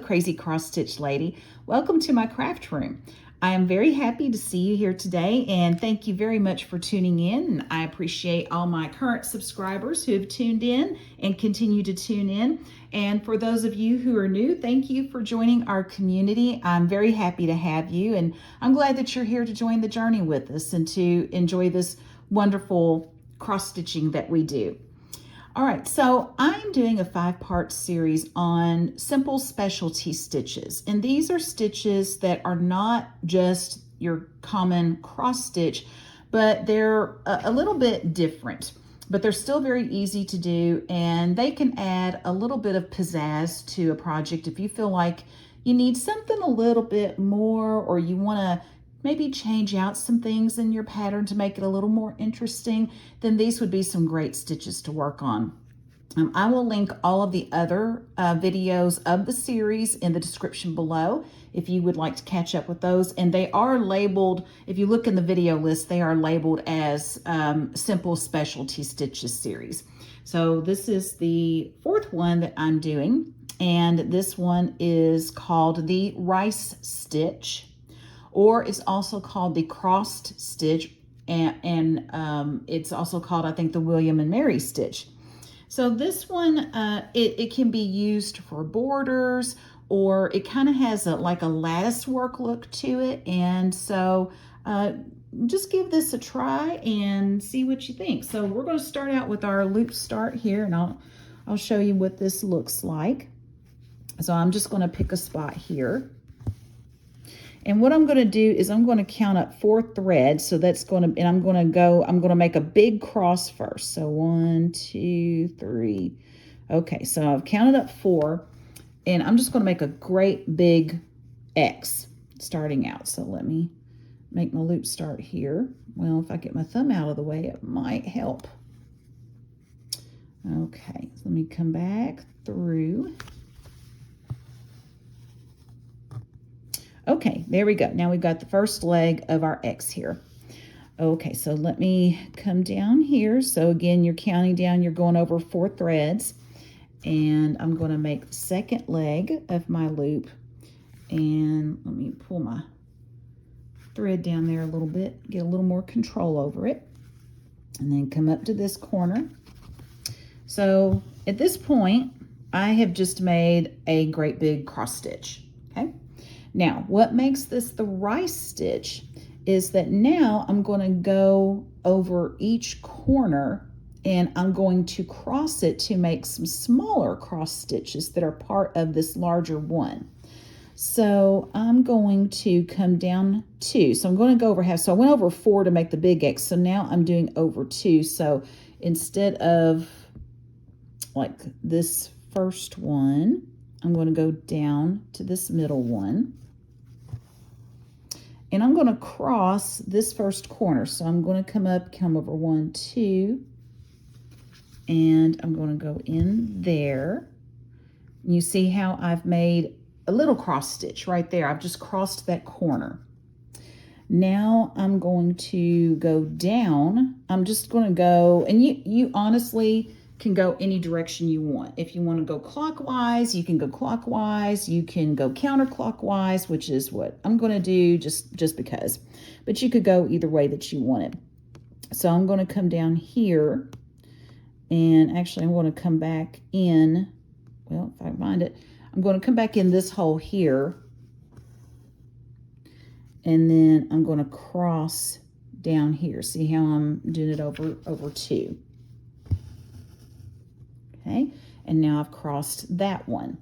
Crazy Cross Stitch Lady. Welcome to my craft room. I am very happy to see you here today, and thank you very much for tuning in. I appreciate all my current subscribers who have tuned in and continue to tune in. And for those of you who are new, thank you for joining our community. I'm very happy to have you, and I'm glad that you're here to join the journey with us and to enjoy this wonderful cross stitching that we do. All right, so I'm doing a 5-part series on simple specialty stitches. And these are stitches that are not just your common cross stitch, but they're a little bit different. But they're still very easy to do, and they can add a little bit of pizzazz to a project if you feel like you need something a little bit more, or you want to maybe change out some things in your pattern to make it a little more interesting, then these would be some great stitches to work on. I will link all of the other videos of the series in the description below if you would like to catch up with those. And they are labeled, if you look in the video list, they are labeled as Simple Specialty Stitches series. So this is the 4th one that I'm doing. And this one is called the Rice Stitch, or it's also called the crossed stitch, and it's also called, I think, the William and Mary stitch. So this one, it can be used for borders, or it kind of has like a lattice work look to it. And so just give this a try and see what you think. So we're going to start out with our loop start here, and I'll show you what this looks like. So I'm just going to pick a spot here. And what I'm going to do is I'm going to count up 4 threads. So that's going to, and I'm going to make a big cross first. So 1, 2, 3. Okay, so I've counted up 4, and I'm just going to make a great big X starting out. So let me make my loop start here. Well, if I get my thumb out of the way, it might help. Okay, so let me come back through. Okay, there we go. Now we've got the first leg of our X here. Okay, so let me come down here. So again, you're counting down, you're going over 4 threads. And I'm going to make the second leg of my loop. And let me pull my thread down there a little bit, get a little more control over it. And then come up to this corner. So at this point, I have just made a great big cross stitch, okay? Now, what makes this the rice stitch is that now I'm going to go over each corner, and I'm going to cross it to make some smaller cross stitches that are part of this larger one. So I'm going to come down 2. So I'm going to go over half. So I went over 4 to make the big X. So now I'm doing over 2. So instead of like this first one, I'm going to go down to this middle one. And I'm going to cross this first corner. So I'm going to come over 1, 2, and I'm going to go in there. You see how I've made a little cross stitch right there. I've just crossed that corner. Now I'm going to go down. I'm just going to go, and you honestly can go any direction you want. If you want to go clockwise, you can go clockwise. You can go counterclockwise, which is what I'm going to do just because. But you could go either way that you wanted. So I'm going to come down here, and actually I'm going to come back in. Well, if I find it, I'm going to come back in this hole here, and then I'm going to cross down here. See how I'm doing it over 2. Okay, and now I've crossed that one.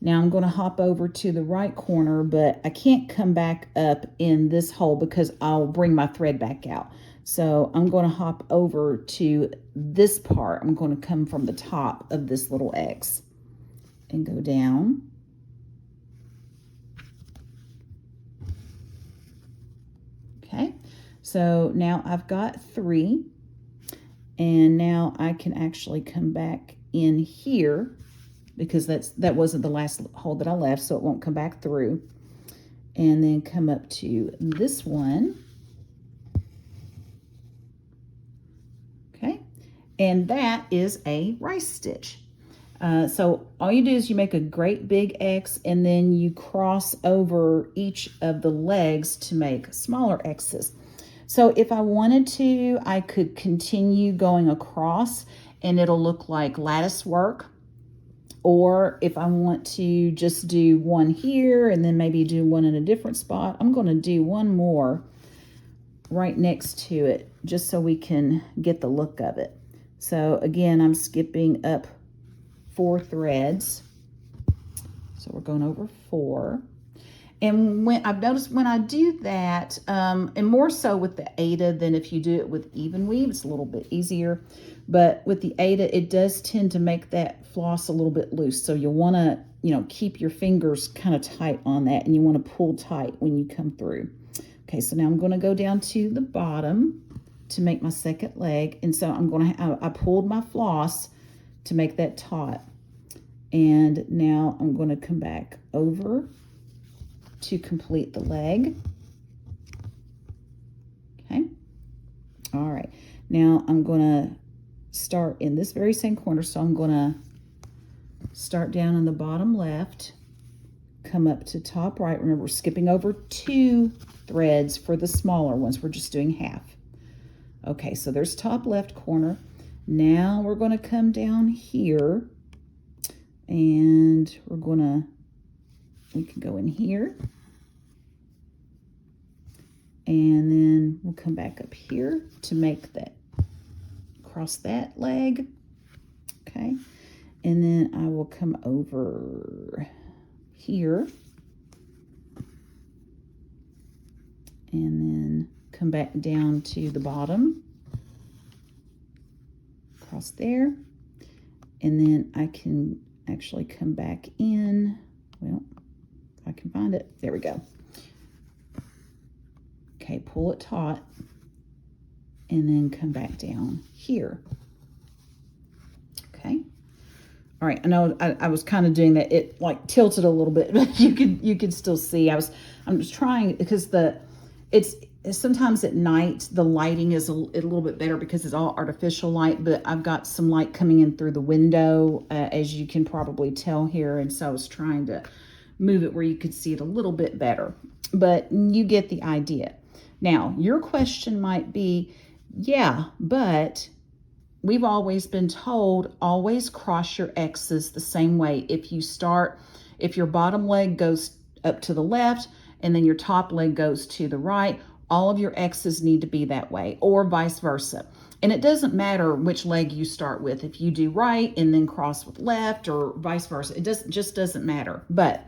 Now I'm going to hop over to the right corner, but I can't come back up in this hole because I'll bring my thread back out. So I'm going to hop over to this part. I'm going to come from the top of this little X and go down. Okay, so now I've got 3. And now I can actually come back in here because that wasn't the last hole that I left, so it won't come back through. And then come up to this one. Okay, and that is a rice stitch. So all you do is you make a great big X, and then you cross over each of the legs to make smaller X's. So if I wanted to, I could continue going across and it'll look like lattice work. Or if I want to just do one here and then maybe do one in a different spot, I'm going to do one more right next to it just so we can get the look of it. So again, I'm skipping up 4 threads. So we're going over 4. And when I've noticed when I do that, and more so with the Aida than if you do it with even weave, it's a little bit easier. But with the Aida, it does tend to make that floss a little bit loose. So you'll want to, keep your fingers kind of tight on that, and you want to pull tight when you come through. Okay, so now I'm going to go down to the bottom to make my second leg. And so I pulled my floss to make that taut. And now I'm going to come back over to complete the leg. Okay. All right. Now I'm going to start in this very same corner. So I'm going to start down in the bottom left, come up to top right. Remember, we're skipping over 2 threads for the smaller ones. We're just doing half. Okay, so there's top left corner. Now we're going to come down here, and we can go in here, and then we'll come back up here to make that, cross that leg. Okay, and then I will come over here and then come back down to the bottom, cross there, and then I can actually come back in. Well, if I can find it, there we go. Okay, pull it taut and then come back down here. Okay. All right, I know I was kind of doing that. It like tilted a little bit, but you could still see. I'm just trying because it's sometimes at night the lighting is a little bit better because it's all artificial light, but I've got some light coming in through the window, as you can probably tell here, and so I was trying to move it where you could see it a little bit better, but you get the idea. Now, your question might be, yeah, but we've always been told always cross your X's the same way. If your bottom leg goes up to the left and then your top leg goes to the right, all of your X's need to be that way, or vice versa. And it doesn't matter which leg you start with. If you do right and then cross with left or vice versa, it just doesn't matter. But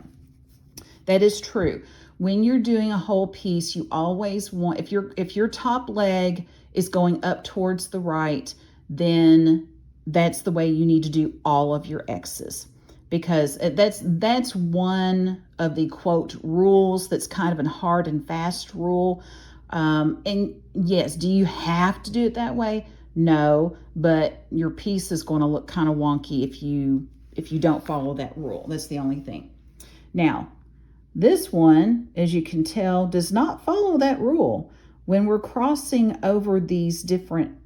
that is true. When you're doing a whole piece, you always want, if your top leg is going up towards the right, then that's the way you need to do all of your X's, because that's one of the quote rules that's kind of a hard and fast rule. And yes, do you have to do it that way? No, but your piece is going to look kind of wonky if you don't follow that rule. That's the only thing. Now, this one, as you can tell, does not follow that rule. When we're crossing over these different,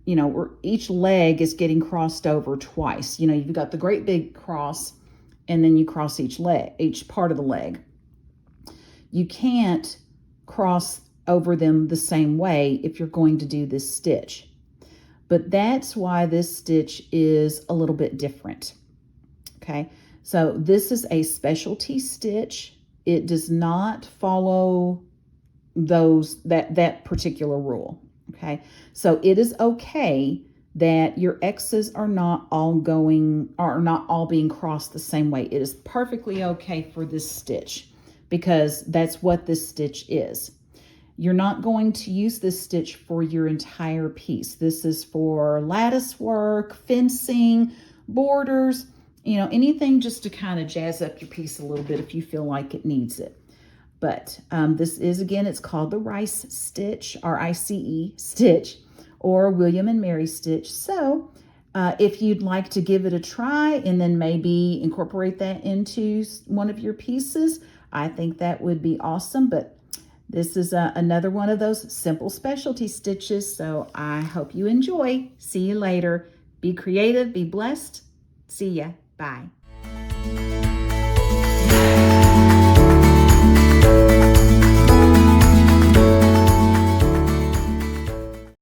each leg is getting crossed over twice. You've got the great big cross, and then you cross each part of the leg. You can't cross over them the same way if you're going to do this stitch. But that's why this stitch is a little bit different. Okay, so this is a specialty stitch. It does not follow that particular rule. Okay, so it is okay that your X's are not all being crossed the same way. It is perfectly okay for this stitch because that's what this stitch is. You're not going to use this stitch for your entire piece. This is for lattice work, fencing, borders, anything just to kind of jazz up your piece a little bit if you feel like it needs it. But this is, again, it's called the Rice stitch, R-I-C-E stitch, or William and Mary stitch. So if you'd like to give it a try and then maybe incorporate that into one of your pieces, I think that would be awesome. But this is another one of those simple specialty stitches. So I hope you enjoy. See you later. Be creative, be blessed. See ya. Bye.